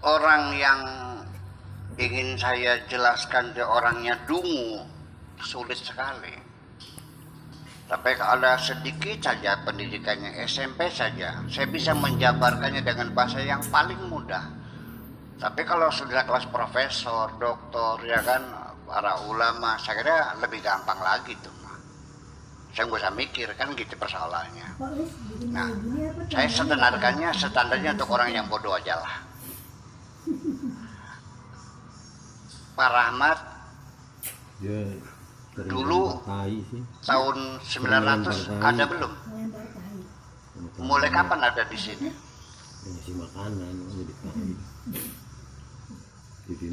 orang yang ingin saya jelaskan dia orangnya dungu sulit sekali. Tapi kalau sedikit saja pendidikannya SMP saja, saya bisa menjabarkannya dengan bahasa yang paling mudah. Tapi kalau sudah kelas profesor, doktor, ya kan, para ulama, saya kira lebih gampang lagi tuh. Saya nggak usah mikir kan gitu persoalannya. Nah, saya standarnya untuk orang yang bodoh aja lah. Pak Rahmat dulu tahun 900 ada belum? Mulai kapan ada di sini?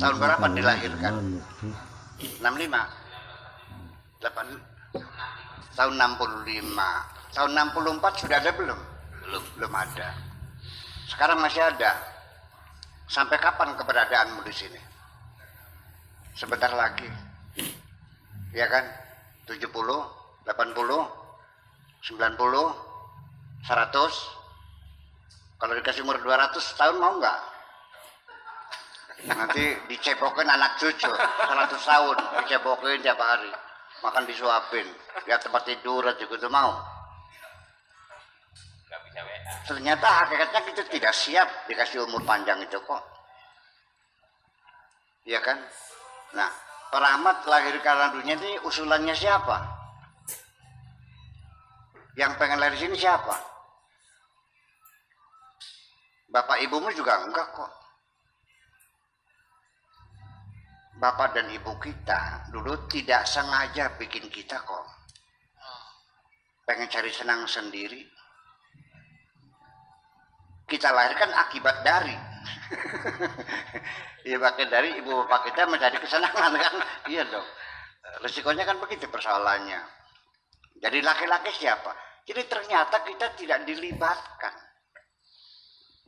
Tahun berapa dilahirkan? 65 tahun 65. Tahun 64 sudah ada belum? Belum ada. Sekarang masih ada. Sampai kapan keberadaanmu di sini? Sebentar lagi. Ya kan? 70, 80, 90, 100. Kalau dikasih umur 200 tahun mau nggak? Nanti dicebokin anak cucu 100 tahun, dicebokin tiap hari. Makan disuapin, lihat tempat tidur juga tuh mau. Ternyata hakikatnya kita tidak siap dikasih umur panjang itu kok. Iya kan? Nah, Pak Rahmat lahir ke alam dunia ini usulannya siapa? Yang pengen lahir di sini siapa? Bapak ibumu juga enggak kok. Bapak dan ibu kita dulu tidak sengaja bikin kita kok. Pengen cari senang sendiri. Kita lahirkan akibat dari. Ya pakai dari ibu bapak kita mencari kesenangan kan. Iya dong. Resikonya kan begitu persoalannya. Jadi laki-laki siapa? Jadi ternyata kita tidak dilibatkan.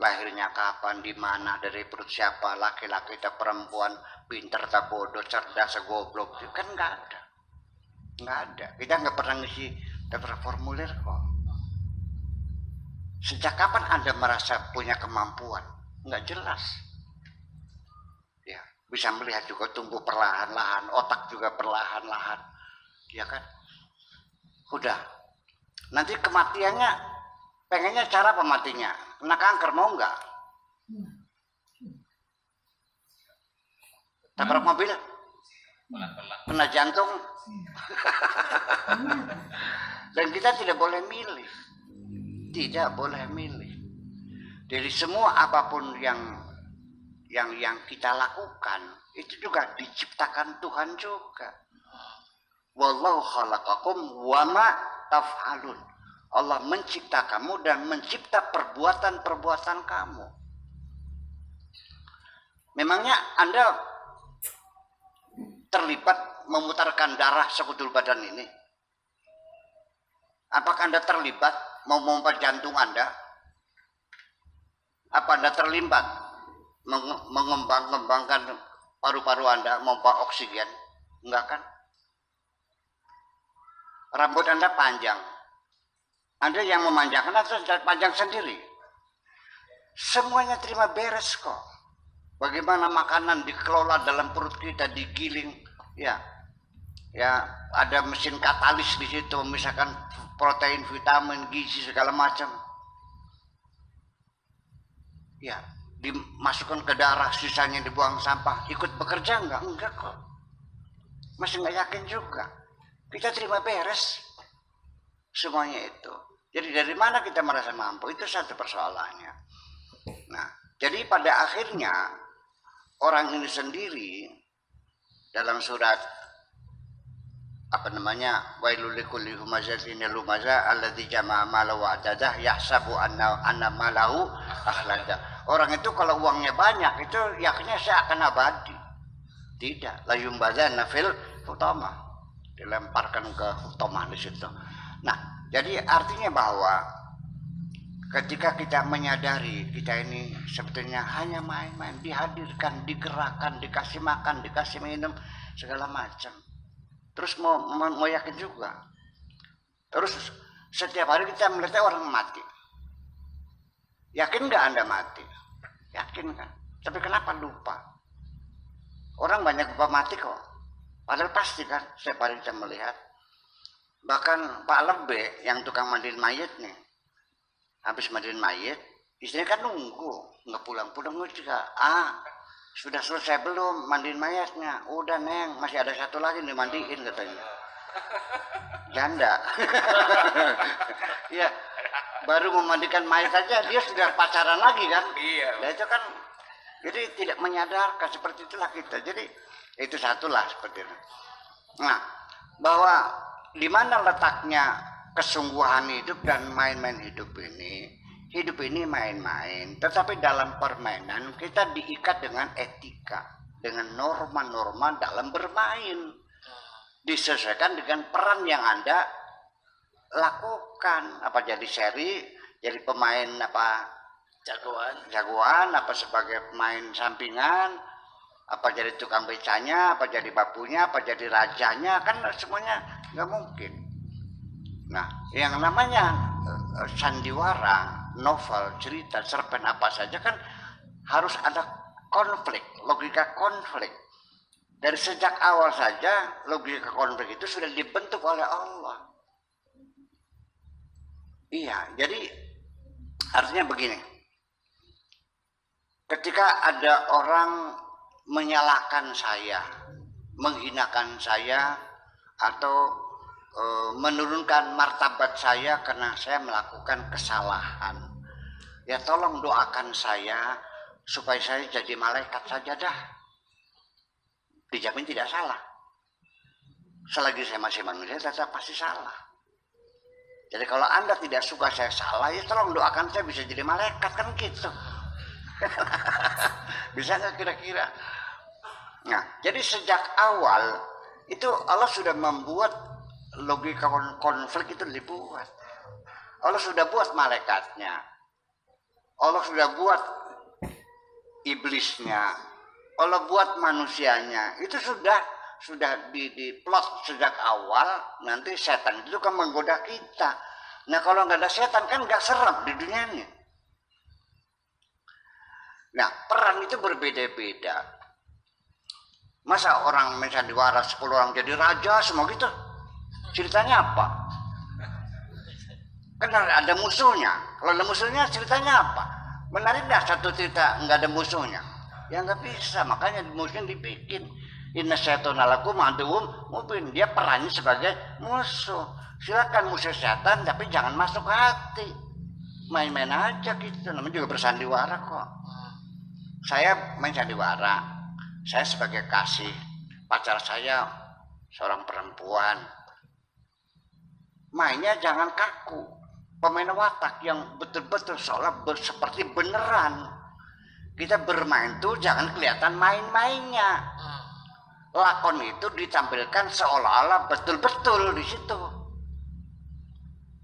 Lahirnya kapan, di mana, dari perut siapa, laki-laki atau perempuan, pinter atau bodoh, cerdas atau goblok, itu kan nggak ada. Nggak ada. Kita nggak pernah ngisi daftar formulir kok. Sejak kapan Anda merasa punya kemampuan? Nggak jelas. Ya, bisa melihat juga tumbuh perlahan-lahan, otak juga perlahan-lahan. Ya kan? Udah. Nanti kematiannya, pengennya cara apa matinya? Kena kanker mau nggak? Tabrak mobil? Kena jantung? Dan kita tidak boleh milih. Tidak boleh milih. Dari semua apapun yang kita lakukan, itu juga diciptakan Tuhan juga. Wallahu khalaqakum wa ma taf'alun. Allah mencipta kamu dan mencipta perbuatan-perbuatan kamu. Memangnya Anda terlibat memutarkan darah sekujur badan ini? Apakah Anda terlibat mau memompa jantung Anda? Apa Anda terlibat mengembangkan paru-paru Anda, memompa oksigen? Enggak kan? Rambut Anda panjang. Anda yang memanjangkan atau panjang sendiri? Semuanya terima beres kok. Bagaimana makanan dikelola dalam perut kita, digiling, ya ada mesin katalis di situ, misalkan protein, vitamin, gizi segala macam. Ya, dimasukkan ke darah, sisanya dibuang sampah. Ikut bekerja enggak? Enggak kok. Masih nggak yakin juga. Kita terima beres semuanya itu. Jadi dari mana kita merasa mampu? Itu satu persoalannya. Nah, jadi pada akhirnya orang ini sendiri dalam surat wailul likulli humazatin lumaza alladzi jama'a malahu wa addadah yahsabu anna malahu akhlada. Orang itu kalau uangnya banyak itu yakinnya saya akan abadi. Tidak, la yumbadzanna fil hutama. Dilemparkan ke hutama di situ. Nah, jadi artinya bahwa ketika kita menyadari kita ini sebetulnya hanya main-main, dihadirkan, digerakkan, dikasih makan, dikasih minum, segala macam. Terus mau yakin juga. Terus setiap hari kita melihat orang mati. Yakin nggak Anda mati? Yakin kan? Tapi kenapa lupa? Orang banyak lupa mati kok. Padahal pasti kan, saya paling bisa melihat. Bahkan Pak Lebe yang tukang mandiin mayat nih, habis mandiin mayat, istrinya kan nunggu, nggak pulang-pulang juga. Sudah selesai belum mandiin mayatnya? Udah Neng, masih ada satu lagi dimandiin katanya. Janda. Ya, baru memandikan mayat saja dia sudah pacaran lagi kan? Iya. Nah itu kan, jadi tidak menyadarkan seperti itulah kita. Jadi itu satulah seperti itu. Nah, bahwa di mana letaknya kesungguhan hidup dan main-main hidup ini? Hidup ini main-main, tetapi dalam permainan kita diikat dengan etika, dengan norma-norma dalam bermain. Disesuaikan dengan peran yang Anda lakukan. Apa jadi seri, jadi pemain apa jagoan, apa sebagai pemain sampingan, apa jadi tukang becanya, apa jadi babunya, apa jadi rajanya, kan semuanya nggak mungkin. Nah, yang namanya sandiwara, novel, cerita, cerpen apa saja kan harus ada konflik, logika konflik. Dari sejak awal saja logika konflik itu sudah dibentuk oleh Allah. Iya, jadi artinya begini. Ketika ada orang menyalahkan saya, menghinakan saya, atau menurunkan martabat saya karena saya melakukan kesalahan, ya tolong doakan saya supaya saya jadi malaikat saja dah, dijamin tidak salah. Selagi saya masih manusia saya pasti salah. Jadi kalau Anda tidak suka saya salah, ya tolong doakan saya bisa jadi malaikat, kan gitu. Bisa nggak kira-kira? Nah, jadi sejak awal itu Allah sudah membuat logika konflik itu dibuat. Allah sudah buat malaikatnya, Allah sudah buat iblisnya, Allah buat manusianya. Itu sudah diplot sejak awal. Nanti setan itu kan menggoda kita. Nah kalau nggak ada setan kan nggak serem di dunia ini. Nah peran itu berbeda-beda. Masa orang misalnya diwaras 10 orang jadi raja semua gitu? Ceritanya apa? Kan ada musuhnya. Kalau ada musuhnya ceritanya apa? Menarik dah satu cerita nggak ada musuhnya. Ya nggak bisa. Makanya musuhnya dibikin. Inna syaitana lakum aduwwum mubin. Dia perannya sebagai musuh. Silakan musuh setan tapi jangan masuk hati. Main-main aja gitu. Namanya juga bersandiwara kok. Saya main sandiwara. Saya sebagai kasih. Pacar saya seorang perempuan. Mainnya jangan kaku, pemain watak yang betul-betul seolah seperti beneran. Kita bermain tuh jangan kelihatan main-mainnya. Lakon itu ditampilkan seolah-olah betul-betul di situ.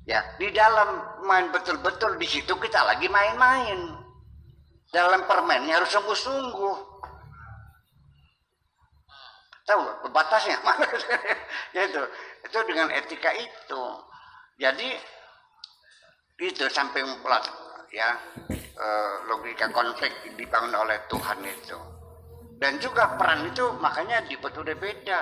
Ya, di dalam main betul-betul di situ kita lagi main-main. Dalam permainnya harus sungguh-sungguh. Tahu batasnya mana? Ya itu dengan etika itu. Jadi itu samping plot ya logika konflik dibangun oleh Tuhan itu. Dan juga peran itu makanya dibuat beda.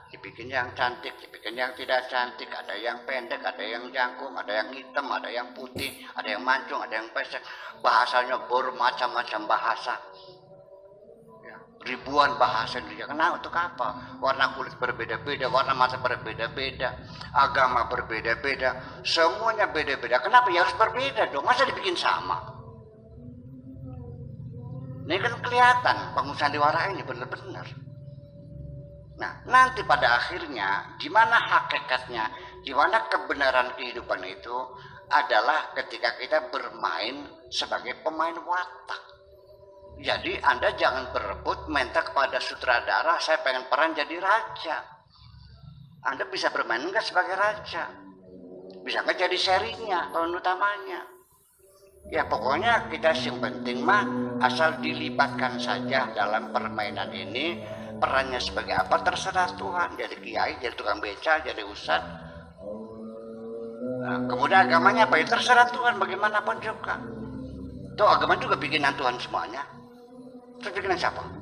Dibikin yang cantik, dibikin yang tidak cantik, ada yang pendek, ada yang jangkung, ada yang hitam, ada yang putih, ada yang mancung, ada yang pesek. Bahasanya bermacam-macam bahasa. Ribuan bahasa Indonesia. Kenapa? Untuk apa? Warna kulit berbeda-beda, warna mata berbeda-beda, agama berbeda-beda, semuanya beda-beda. Kenapa? Ya harus berbeda dong. Masa dibikin sama? Ini kan kelihatan bangun sandiwara ini benar-benar. Nah, nanti pada akhirnya, di mana hakikatnya, di mana kebenaran kehidupan itu adalah ketika kita bermain sebagai pemain watak. Jadi Anda jangan berebut minta kepada sutradara, saya pengen peran jadi raja. Anda bisa bermain enggak sebagai raja? Bisa enggak jadi serinya, peran utamanya? Ya pokoknya kita yang penting mah asal dilibatkan saja dalam permainan ini. Perannya sebagai apa terserah Tuhan. Jadi kiai, jadi tukang beca, jadi ustad. Nah, kemudian agamanya apa? Ya terserah Tuhan bagaimanapun juga. Tuh agama juga bikinan Tuhan semuanya. Terus bikinan siapa?